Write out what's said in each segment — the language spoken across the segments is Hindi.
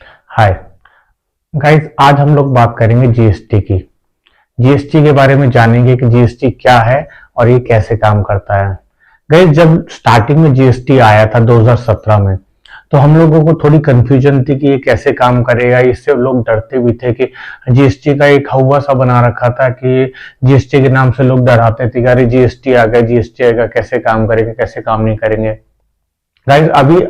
हाय गाइस, आज हम लोग बात करेंगे जीएसटी की। जीएसटी के बारे में जानेंगे कि जीएसटी क्या है और ये कैसे काम करता है। गाइस, जब स्टार्टिंग में जीएसटी आया था 2017 में, तो हम लोगों को थोड़ी कंफ्यूजन थी कि ये कैसे काम करेगा। इससे लोग डरते भी थे कि जीएसटी का एक हवा सा बना रखा था कि जीएसटी के नाम से लोग डराते थे कि अरे जीएसटी आ गया, जीएसटी आएगा, कैसे काम करेंगे, कैसे काम नहीं करेंगे। गाइस, अभी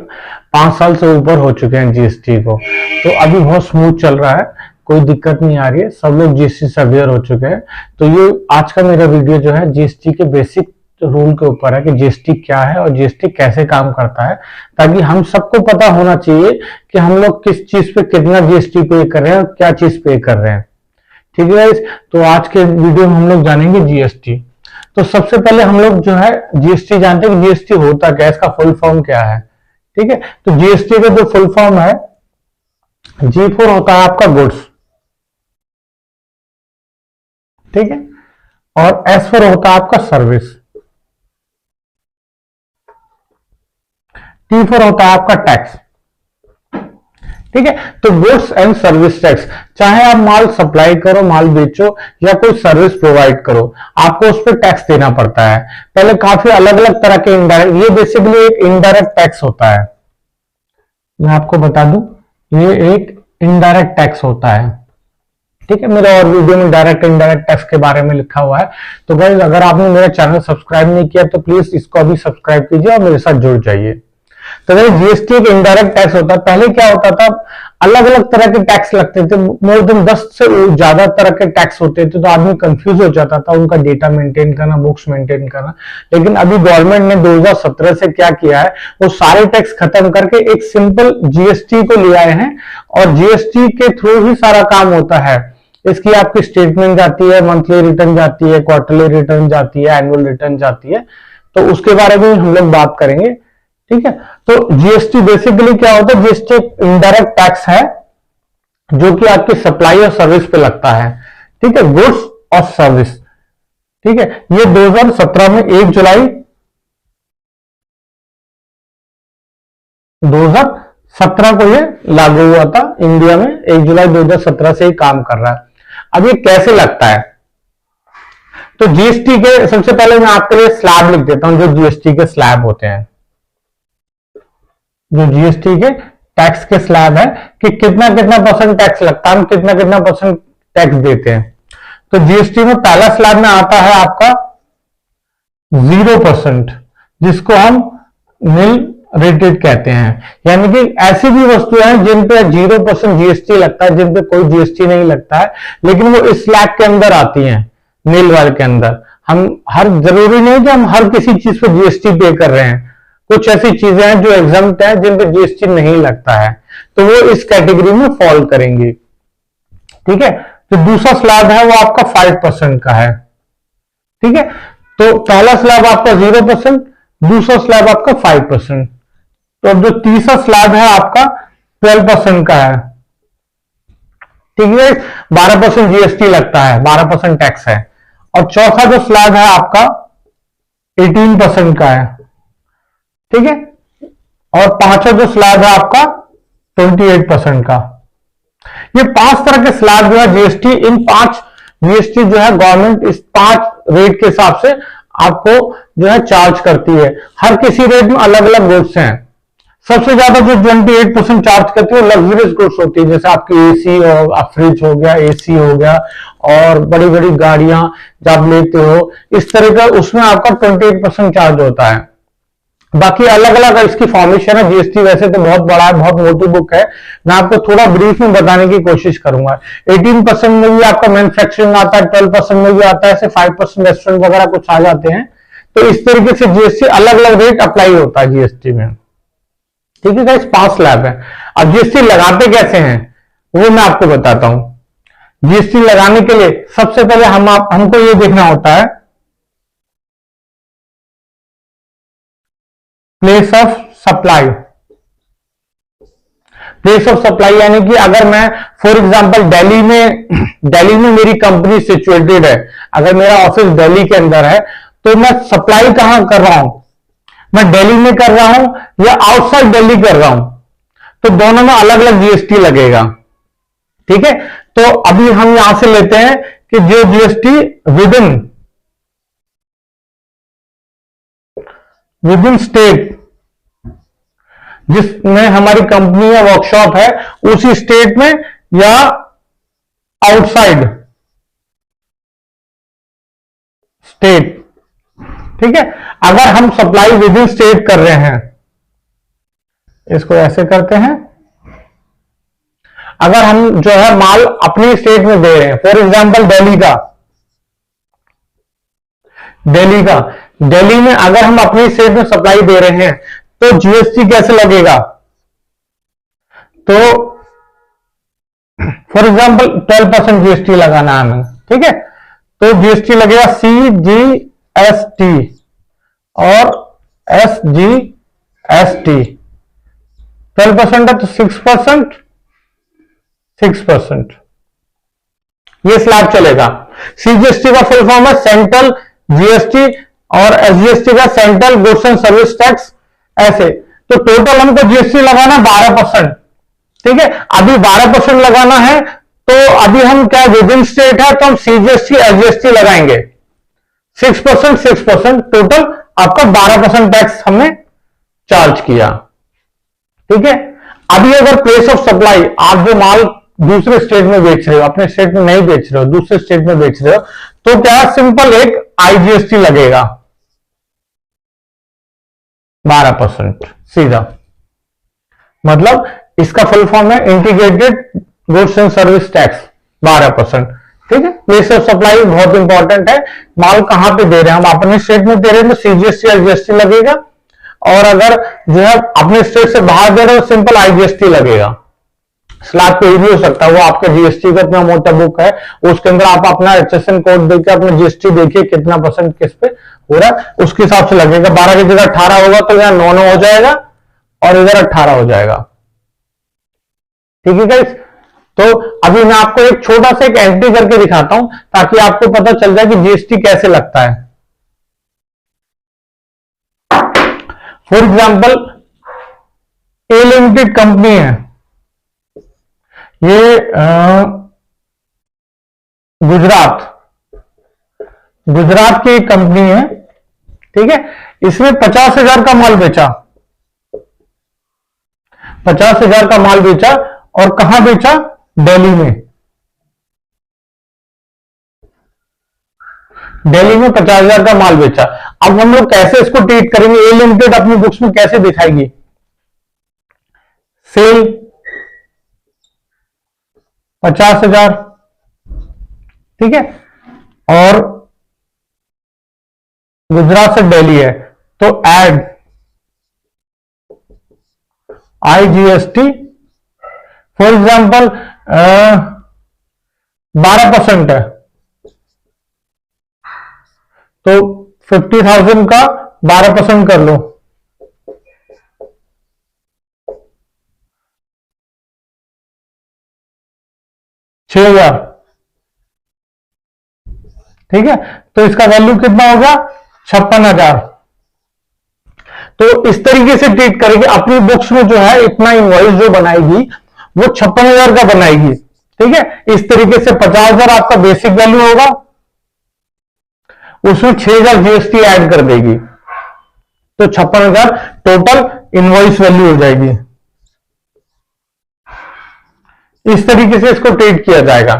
5 साल से ऊपर हो चुके हैं जीएसटी को, तो अभी बहुत स्मूथ चल रहा है, कोई दिक्कत नहीं आ रही है, सब लोग जीएसटी से अवेयर हो चुके हैं। तो ये आज का मेरा वीडियो जो है जीएसटी के बेसिक रूल के ऊपर है कि जीएसटी क्या है और जीएसटी कैसे काम करता है, ताकि हम सबको पता होना चाहिए कि हम लोग किस चीज पे कितना जीएसटी पे कर रहे हैं और क्या चीज पे कर रहे हैं। ठीक है गाइस, तो आज के वीडियो में हम लोग जानेंगे जीएसटी। तो सबसे पहले हम लोग जो है जीएसटी जानते हैं कि जीएसटी होता क्या है, इसका फुल फॉर्म क्या है। ठीक है, तो जीएसटी का जो फुल फॉर्म है, जी फोर होता है आपका गुड्स, ठीक है, और एस फोर होता है आपका सर्विस, टी फोर होता है आपका टैक्स। ठीक है, तो गुड्स एंड सर्विस टैक्स, चाहे आप माल सप्लाई करो, माल बेचो या कोई सर्विस प्रोवाइड करो, आपको उस पर टैक्स देना पड़ता है। पहले काफी अलग अलग तरह के इनडायरेक्ट, ये बेसिकली एक इनडायरेक्ट टैक्स होता है। मैं आपको बता दूं, ये एक इनडायरेक्ट टैक्स होता है। ठीक है, मेरे और वीडियो में डायरेक्ट इनडायरेक्ट टैक्स के बारे में लिखा हुआ है। तो गाइस, अगर आपने मेरा चैनल सब्सक्राइब नहीं किया तो प्लीज इसको अभी सब्सक्राइब कीजिए और मेरे साथ जुड़ जाइए। तो जीएसटी एक इनडायरेक्ट टैक्स होता है। पहले क्या होता था, अलग अलग तरह के टैक्स लगते थे, मोर देन 10 से ज्यादा तरह के टैक्स होते थे, तो आदमी कंफ्यूज हो जाता था उनका डेटा मेंटेन करना, बुक्स मेंटेन करना। लेकिन अभी गवर्नमेंट ने 2017 से क्या किया है, वो सारे टैक्स खत्म करके एक सिंपल जीएसटी को ले आए हैं, और जीएसटी के थ्रू ही सारा काम होता है। इसकी आपकी स्टेटमेंट जाती है, मंथली रिटर्न जाती है, क्वार्टरली रिटर्न जाती है, एनुअल रिटर्न जाती है। तो उसके बारे में हम लोग बात करेंगे। ठीक है, तो जीएसटी बेसिकली क्या होता है, जीएसटी एक इनडायरेक्ट टैक्स है जो कि आपकी सप्लाई और सर्विस पे लगता है। ठीक है, गुड्स और सर्विस। ठीक है, ये 2017 में 1 जुलाई 2017 को ये लागू हुआ था इंडिया में। 1 जुलाई 2017 से ही काम कर रहा है। अब ये कैसे लगता है, तो जीएसटी के सबसे पहले मैं आपके लिए स्लैब लिख देता हूं, जो जीएसटी के स्लैब होते हैं, जो जीएसटी के टैक्स के स्लैब है कि कितना कितना परसेंट टैक्स लगता है, हम कितना कितना परसेंट टैक्स देते हैं। तो जीएसटी में पहला स्लैब में आता है आपका 0%, जिसको हम नील रेटेड कहते हैं। यानी कि ऐसी भी वस्तुएं हैं जिन पे 0% जीएसटी लगता है, जिन पे कोई जीएसटी नहीं लगता है, लेकिन वो इस स्लैब के अंदर आती हैं, नील वाले के अंदर। हम जरूरी नहीं कि हम हर किसी चीज पे जीएसटी पे कर रहे हैं, कुछ ऐसी चीजें हैं जो एग्जम्प्ट है, जिन पे जीएसटी नहीं लगता है, तो वो इस कैटेगरी में फॉल करेंगे। ठीक है, तो दूसरा स्लैब है वो आपका 5% का है। ठीक है, तो पहला स्लैब आपका 0%, दूसरा स्लैब आपका 5%। तो अब जो तीसरा स्लैब है आपका 12% का है। ठीक है, 12% जीएसटी लगता है, 12% टैक्स है। और चौथा जो स्लैब है आपका 18% का है। ठीक है, और पांचवा जो स्लैब है आपका 28% का। ये 5 तरह के स्लैब जो है जीएसटी, इन 5 जीएसटी जो है गवर्नमेंट इस 5 रेट के हिसाब से आपको जो है चार्ज करती है। हर किसी रेट में अलग अलग गुड्स हैं। सबसे ज्यादा जो 28% चार्ज करती है वो लग्जरियस गुड्स होती है, जैसे आपकी एसी और फ्रिज हो गया, एसी हो गया, और बड़ी बड़ी गाड़ियां जब आप लेते हो इस तरह का, उसमें आपका 28% चार्ज होता है। बाकी अलग अलग इसकी फॉर्मेशन है जीएसटी, वैसे तो बहुत बड़ा है, बहुत मोटी बुक है, मैं आपको थोड़ा ब्रीफ में बताने की कोशिश करूंगा। 18% में भी आपका मैन्युफैक्चरिंग आता है, 12% में भी आता है, ऐसे 5% रेस्टोरेंट वगैरह कुछ आ जाते हैं। तो इस तरीके से जीएसटी अलग अलग रेट अप्लाई होता है जीएसटी में। ठीक है गाइस, 5 स्लैब है। अब जीएसटी लगाते कैसे हैं वो मैं आपको बताता हूं। जीएसटी लगाने के लिए सबसे पहले हमको ये देखना होता है place of supply. Place of supply यानी कि अगर मैं फॉर एग्जांपल दिल्ली में मेरी कंपनी सिचुएटेड है, अगर मेरा ऑफिस दिल्ली के अंदर है, तो मैं सप्लाई कहां कर रहा हूं, मैं दिल्ली में कर रहा हूं या आउटसाइड दिल्ली कर रहा हूं। तो दोनों में अलग अलग जीएसटी लगेगा। ठीक है, तो अभी हम यहां से लेते हैं कि जो जीएसटी विदिन स्टेट, जिसमें हमारी कंपनी या वर्कशॉप है उसी स्टेट में या आउटसाइड स्टेट। ठीक है, अगर हम सप्लाई विद इन स्टेट कर रहे हैं, इसको ऐसे करते हैं, अगर हम जो है माल अपनी स्टेट में दे रहे हैं, फॉर एग्जांपल दिल्ली में अगर हम अपनी स्टेट में सप्लाई दे रहे हैं तो जीएसटी कैसे लगेगा? तो फॉर एग्जांपल 12% जीएसटी लगाना है हमें। ठीक है, तो जीएसटी लगेगा CGST और SGST। 12% है तो 6%, ये स्लैब चलेगा। CGST का फुल फॉर्म है सेंट्रल जीएसटी और SGST का central goods and service tax. ऐसे तो टोटल हमको जीएसटी लगाना 12%। ठीक है, अभी 12% लगाना है तो अभी हम क्या विद इन स्टेट है तो हम CGST SGST लगाएंगे 6%, टोटल आपका 12% टैक्स हमने चार्ज किया। ठीक है, अभी अगर प्लेस ऑफ सप्लाई, आप जो माल दूसरे स्टेट में बेच रहे हो, अपने स्टेट में नहीं बेच रहे हो, दूसरे स्टेट में बेच रहे हो, तो क्या सिंपल एक IGST लगेगा 12% सीधा। मतलब इसका फुल फॉर्म है integrated goods and service tax 12%। ठीक है, प्लेस ऑफ सप्लाई बहुत इंपॉर्टेंट है, माल कहां पे दे रहे हैं, हम अपने स्टेट में दे रहे हैं तो CGST SGST लगेगा, और अगर जो है अपने स्टेट से बाहर दे रहे हो सिंपल IGST लगेगा। स्लैब पे भी हो सकता है, वो आपका जीएसटी का इतना मोटा बुक है, उसके अंदर आप अपना HSN कोड देखिए, अपना जीएसटी देखिए कितना % किस पे हो रहा है, उसके हिसाब से लगेगा। 12 की जगह 18 होगा तो यहाँ 9 हो जाएगा और इधर 18 हो जाएगा। ठीक है गाइस, तो अभी मैं आपको एक छोटा सा एक एंट्री करके दिखाता हूं ताकि आपको पता चल जाए कि जीएसटी कैसे लगता है। For example A limited company है, ये गुजरात की एक कंपनी है। ठीक है, इसने 50,000 का माल बेचा, 50,000 का माल बेचा, और कहां बेचा? दिल्ली में। दिल्ली में 50,000 का माल बेचा। अब हम लोग कैसे इसको ट्रीट करेंगे? ए लिमिटेड अपनी बुक्स में कैसे दिखाएगी? सेल 50,000, ठीक है, और गुजरात से दिल्ली है तो ऐड IGST, फॉर एग्जाम्पल 12% है तो 50,000 का 12% कर लो, 6,000। ठीक है, तो इसका वैल्यू कितना होगा? 56,000। तो इस तरीके से ट्रीट करेगी अपनी बुक्स में, जो है इतना इनवॉइस जो बनाएगी वो 56,000 का बनाएगी। ठीक है, इस तरीके से 50,000 आपका बेसिक वैल्यू होगा, उसमें 6,000 जीएसटी ऐड कर देगी तो 56,000 टोटल इनवॉइस वैल्यू हो जाएगी। इस तरीके से इसको ट्रीट किया जाएगा।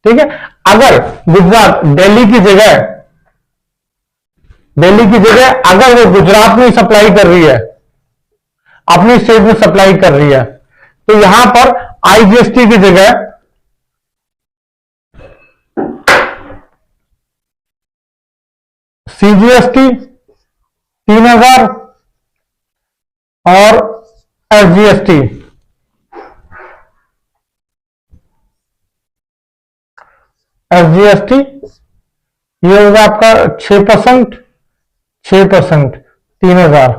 ठीक है, अगर गुजरात दिल्ली की जगह अगर वो गुजरात में सप्लाई कर रही है, अपनी स्टेट में सप्लाई कर रही है, तो यहां पर IGST की जगह CGST 3,000 और SGST ये होगा आपका 6%, 3,000।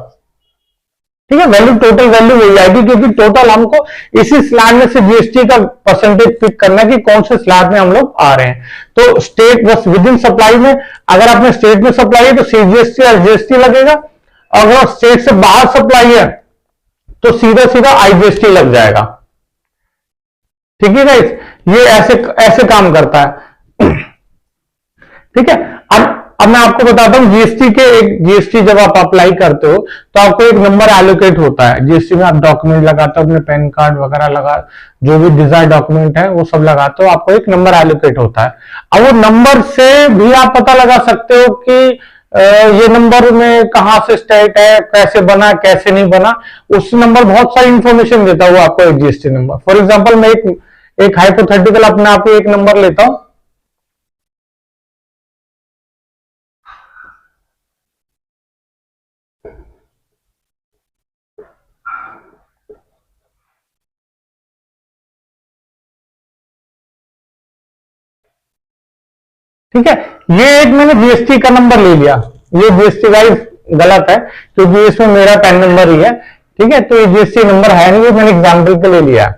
ठीक है, वैल्यू टोटल वैल्यू हो जाएगी, क्योंकि टोटल हमको इसी स्लैब में से जीएसटी का परसेंटेज पिक करना है कि कौन से स्लैब में हम लोग आ रहे हैं। तो state bus with in supply में, अगर आपने स्टेट में सप्लाई है तो CGST और SGST लगेगा, और अगर स्टेट से बाहर सप्लाई है तो सीधा सीधा आईजीएसटी लग जाएगा। ठीक है गाइस, ये ऐसे ऐसे काम करता है। ठीक है, अब मैं आपको बताता हूं जीएसटी के, एक जीएसटी जब आप अप्लाई करते हो तो आपको एक नंबर एलोकेट होता है। जीएसटी में आप डॉक्यूमेंट लगाते हो, अपने पैन कार्ड वगैरह लगा, जो भी डिजायर डॉक्यूमेंट है वो सब लगाते हो, आपको एक नंबर एलोकेट होता है। अब वो नंबर से भी आप पता लगा सकते हो कि ये नंबर में कहां से स्टेट है, कैसे बना, कैसे नहीं बना। उस नंबर बहुत सारी इंफॉर्मेशन देता है वो आपको, एक जीएसटी नंबर। फॉर एग्जाम्पल मैं एक हाइपोथेटिकल अपने आप ही एक नंबर लेता हूं। ठीक है, ये एक मैंने जीएसटी का नंबर ले लिया। ये जीएसटी गाइस गलत है क्योंकि इसमें मेरा पैन नंबर ही है। ठीक है, तो ये जीएसटी नंबर है नहीं, ये मैंने एग्जाम्पल के लिए लिया।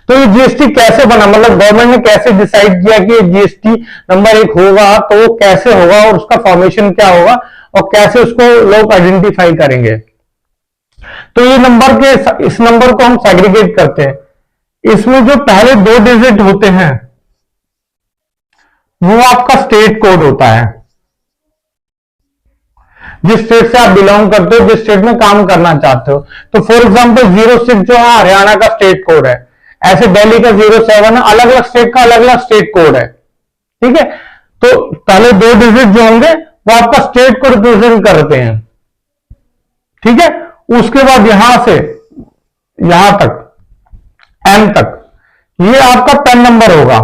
तो ये जीएसटी कैसे बना, मतलब गवर्नमेंट ने कैसे डिसाइड किया कि ये जीएसटी नंबर एक होगा, तो वो कैसे होगा और उसका फॉर्मेशन क्या होगा और कैसे उसको लोग आइडेंटिफाई करेंगे। तो ये नंबर के, इस नंबर को हम सेग्रीगेट करते हैं। इसमें जो पहले 2 डिजिट होते हैं वो आपका स्टेट कोड होता है, जिस स्टेट से आप बिलोंग करते हो, जिस स्टेट में काम करना चाहते हो। तो फॉर एग्जांपल 06 जो है हरियाणा का स्टेट कोड है, ऐसे दिल्ली का 07 है, अलग अलग स्टेट का अलग अलग स्टेट कोड है। ठीक है, तो पहले 2 डिजिट जो होंगे वो आपका स्टेट को रिप्रेजेंट करते हैं। ठीक है, उसके बाद यहां से यहां तक एम तक ये आपका पैन नंबर होगा,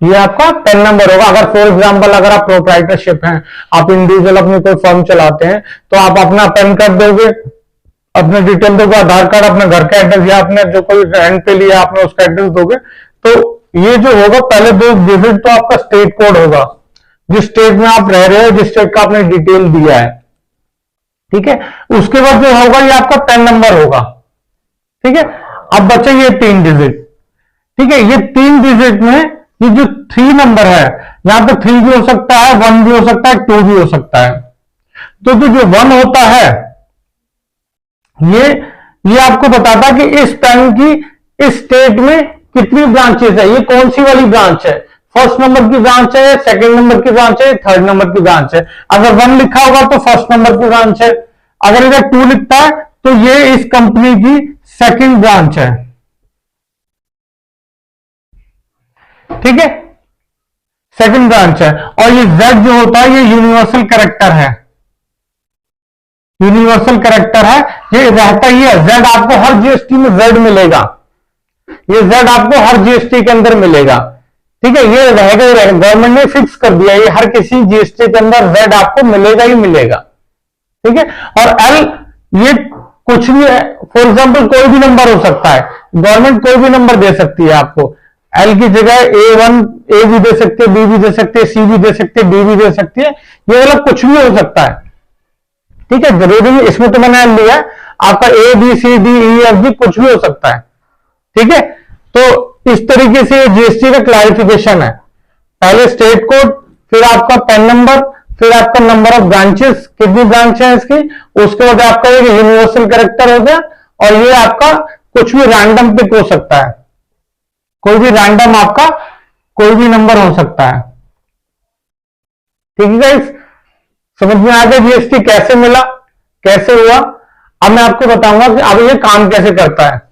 ये आपका पैन नंबर होगा। अगर फॉर एग्जांपल अगर आप प्रोप्राइटरशिप हैं, आप इंडिविजुअल अपनी कोई फर्म चलाते हैं, तो आप अपना पैन कार्ड दोगे, अपने डिटेल दोगे, आधार कार्ड, अपने घर का एड्रेस या अपने जो कोई रेंट पे लिया आपने उसका एड्रेस दोगे। तो ये जो होगा पहले 2 डिजिट तो आपका स्टेट कोड होगा, जिस स्टेट में आप रह रहे हो, जिस स्टेट का आपने डिटेल दिया है। ठीक है, उसके बाद जो होगा ये आपका पैन नंबर होगा। ठीक है, अब बचे ये 3 डिजिट। ठीक है, ये 3 डिजिट में ये जो 3 नंबर है, यहां पे 3 भी हो सकता है, 1 भी हो सकता है, 2 भी हो सकता है। तो जो 1 होता है ये आपको बताता है कि इस पैन की इस स्टेट में कितनी ब्रांचेस है, ये कौन सी वाली ब्रांच है, फर्स्ट नंबर की ब्रांच है, सेकंड नंबर की ब्रांच है, थर्ड नंबर की ब्रांच है। अगर 1 लिखा होगा तो फर्स्ट नंबर की ब्रांच है, अगर इधर 2 लिखता है तो ये इस कंपनी की सेकंड ब्रांच है। ठीक है, सेकंड ब्रांच है। और ये Z जो होता है ये यूनिवर्सल कैरेक्टर है, यूनिवर्सल कैरेक्टर है, ये रहता ही है। Z आपको हर जीएसटी में Z मिलेगा, ये Z आपको हर जीएसटी के अंदर मिलेगा। ठीक है, ये रहेगा ही रहेगा, गवर्नमेंट ने फिक्स कर दिया, ये हर किसी जीएसटी के अंदर Z आपको मिलेगा ही मिलेगा। ठीक है, और L ये कुछ भी है, फॉर एग्जाम्पल कोई भी नंबर हो सकता है, गवर्नमेंट कोई भी नंबर दे सकती है आपको। एल की जगह A1 A भी दे सकती है, B भी दे सकती है, C भी दे सकती है, D भी दे सकती है, ये वाला कुछ भी हो सकता है। ठीक है, जरूरी नहीं, इसमें तो मैंने लिया आपका A B C D E F G कुछ भी हो सकता है। ठीक है, तो इस तरीके से जीएसटी का क्लैरिफिकेशन है। पहले स्टेट कोड, फिर आपका पैन नंबर, फिर आपका नंबर ऑफ ब्रांचेस, कितनी ब्रांच है इसकी, उसके बाद आपका एक यूनिवर्सल कैरेक्टर हो गया, और ये आपका कुछ भी रैंडम पिक हो सकता है, कोई भी रैंडम आपका कोई भी नंबर हो सकता है। ठीक है गाइस, समझ में आ गया जीएसटी कैसे मिला, कैसे हुआ। अब मैं आपको बताऊंगा कि अब ये काम कैसे करता है।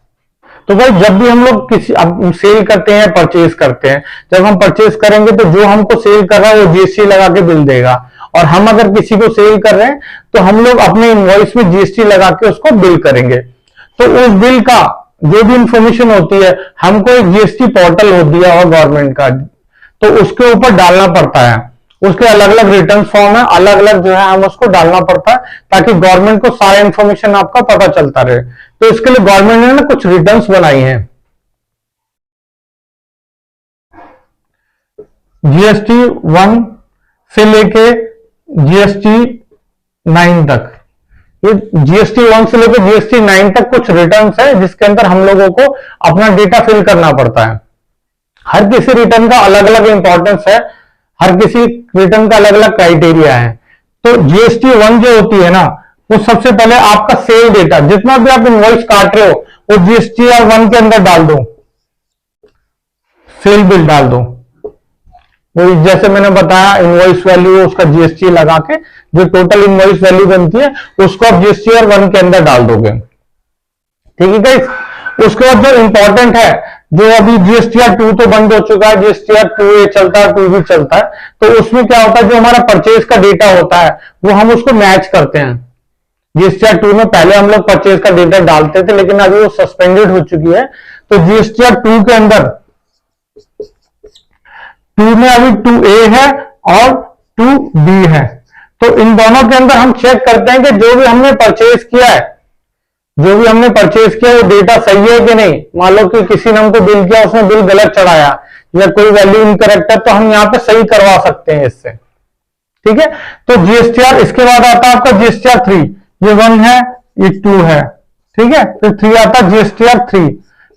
तो भाई जब भी हम लोग किसी अब सेल करते हैं, परचेज करते हैं, जब हम परचेज करेंगे तो जो हमको सेल कर रहा है वो जीएसटी लगा के बिल देगा, और हम अगर किसी को सेल कर रहे हैं तो हम लोग अपने इनवॉइस में जीएसटी लगा के उसको बिल करेंगे। तो उस बिल का जो भी इंफॉर्मेशन होती है, हमको एक जीएसटी पोर्टल हो दिया और गवर्नमेंट का, तो उसके ऊपर डालना पड़ता है। उसके अलग अलग रिटर्न फॉर्म है, अलग अलग जो है हम उसको डालना पड़ता है, ताकि गवर्नमेंट को सारा इंफॉर्मेशन आपका पता चलता रहे। तो इसके लिए गवर्नमेंट ने ना कुछ रिटर्न्स बनाई हैं, जीएसटी 1 से लेके जीएसटी 9 तक। ये जीएसटी 1 से लेकर जीएसटी 9 तक कुछ रिटर्न्स है, जिसके अंदर हम लोगों को अपना डेटा फिल करना पड़ता है। हर किसी रिटर्न का अलग अलग इंपॉर्टेंस है, हर किसी रिटर्न का अलग अलग क्राइटेरिया है। तो जीएसटी 1 जो होती है ना, वो सबसे पहले आपका सेल डेटा, जितना भी आप इनवॉइस काट रहे हो वो जीएसटीआर 1 के अंदर डाल दो, सेल बिल डाल दो। वो जैसे मैंने बताया इनवॉइस वैल्यू उसका जीएसटी लगा के जो टोटल इनवॉइस वैल्यू बनती है उसको आप जीएसटीआर 1 के अंदर डाल दोगे। ठीक है गाइस। उसके बाद जो इंपॉर्टेंट है, जो अभी जीएसटीआर 2 तो बंद हो चुका है, जीएसटीआर 2A चलता है, 2B चलता है, तो उसमें क्या होता है जो हमारा परचेज का डेटा होता है वो हम उसको मैच करते हैं। जीएसटीआर 2 में पहले हम लोग परचेज का डेटा डालते थे लेकिन अभी वो सस्पेंडेड हो चुकी है, तो जीएसटीआर 2 के अंदर 2 में अभी 2A है और 2B है, तो इन दोनों के अंदर हम चेक करते हैं कि जो भी हमने परचेज किया है, जो भी हमने परचेज किया वो डेटा सही है कि नहीं। मान लो कि किसी ने हमको बिल किया, उसने बिल गलत चढ़ाया या कोई वैल्यू इनकरेक्ट है, तो हम यहाँ पे सही करवा सकते हैं इससे। ठीक है, तो जीएसटीआर, इसके बाद आता है आपका जीएसटीआर 3, ये 1 है, ये 2 है। ठीक है, फिर 3 आता है जीएसटीआर 3,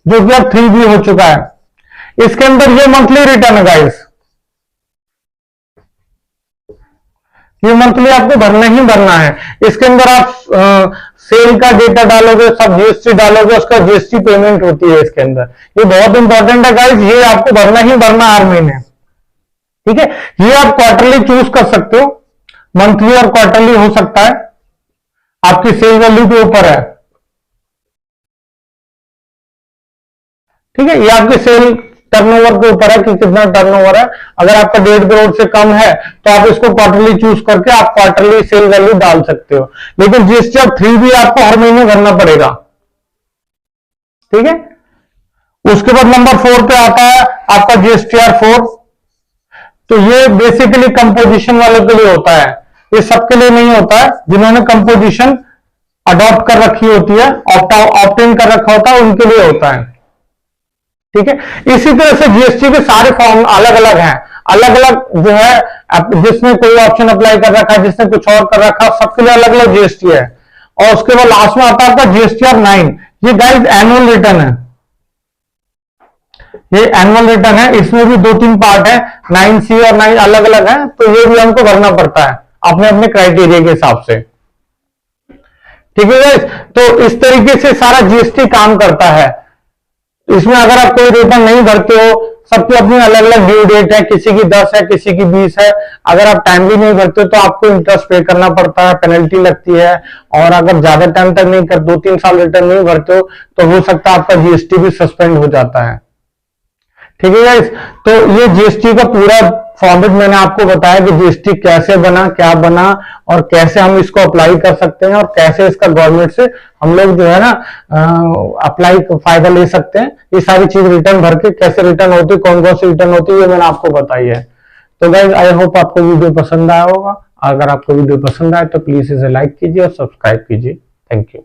जो कि अब 3 भी हो चुका है। इसके अंदर ये मंथली रिटर्न है गाइस, ये मंथली आपको भरना ही भरना है। इसके अंदर आप सेल का डेटा डालोगे, सब जीएसटी डालोगे, उसका जीएसटी पेमेंट होती है इसके अंदर। ये बहुत इंपॉर्टेंट है गाइस, ये आपको भरना ही भरना हर महीने। ठीक है, ये आप क्वार्टरली चूज कर सकते हो, मंथली और क्वार्टरली हो सकता है, आपकी सेल वैल्यू के ऊपर है। ठीक है, ये आपकी सेल टर्नओवर के ऊपर है कि कितना टर्नओवर है। अगर आपका 1.5 करोड़ से कम है तो आप इसको क्वार्टरली चूज करके आप क्वार्टरली सेल वैल्यू डाल सकते हो, लेकिन जीएसटीआर 3 भी आपको हर महीने भरना पड़ेगा। ठीक है, उसके बाद नंबर 4 पे आता है आपका जीएसटीआर 4। तो ये बेसिकली कंपोजिशन वालों के लिए होता है, ये सबके लिए नहीं होता है। जिन्होंने कंपोजिशन अडॉप्ट कर रखी होती है, ऑप्ट इन कर रखा होता है, उनके लिए होता है। ठीक है, इसी तरह से जीएसटी के सारे फॉर्म अलग अलग हैं, अलग अलग जो है, जिसने कोई ऑप्शन अप्लाई कर रखा है, जिसने कुछ और कर रखा है, सबके लिए अलग अलग जीएसटी है। और उसके बाद लास्ट में आता है आपका जीएसटीआर 9। ये गाइस एनुअल रिटर्न है, ये एनुअल रिटर्न है, इसमें भी 2-3 पार्ट है, 9C और 9 अलग अलग है, तो ये भी हमको भरना पड़ता है अपने अपने क्राइटेरिया के हिसाब से। ठीक है गाइस, तो इस तरीके से सारा जीएसटी काम करता है। इसमें अगर आप कोई रिटर्न नहीं भरते हो, सबकी अपनी अलग अलग ड्यू डेट है, किसी की 10 है, किसी की 20 है। अगर आप टाइमली नहीं भरते हो तो आपको इंटरेस्ट पे करना पड़ता है, पेनल्टी लगती है। और अगर ज्यादा टाइम तक नहीं कर 2-3 साल रिटर्न नहीं भरते हो तो हो सकता है आपका जीएसटी भी सस्पेंड हो जाता है। ठीक है गाइस, तो ये जीएसटी का पूरा फॉर्मेट मैंने आपको बताया कि जीएसटी कैसे बना, क्या बना और कैसे हम इसको अप्लाई कर सकते हैं और कैसे इसका गवर्नमेंट से हम लोग जो है ना अप्लाई फायदा ले सकते हैं। ये सारी चीज रिटर्न भर के कैसे रिटर्न होती है, कौन कौन सी रिटर्न होती है, ये मैंने आपको बताई है। तो गाइस आई होप आपको वीडियो पसंद आया होगा। अगर आपको वीडियो पसंद आए तो प्लीज इसे लाइक कीजिए और सब्सक्राइब कीजिए। Thank you.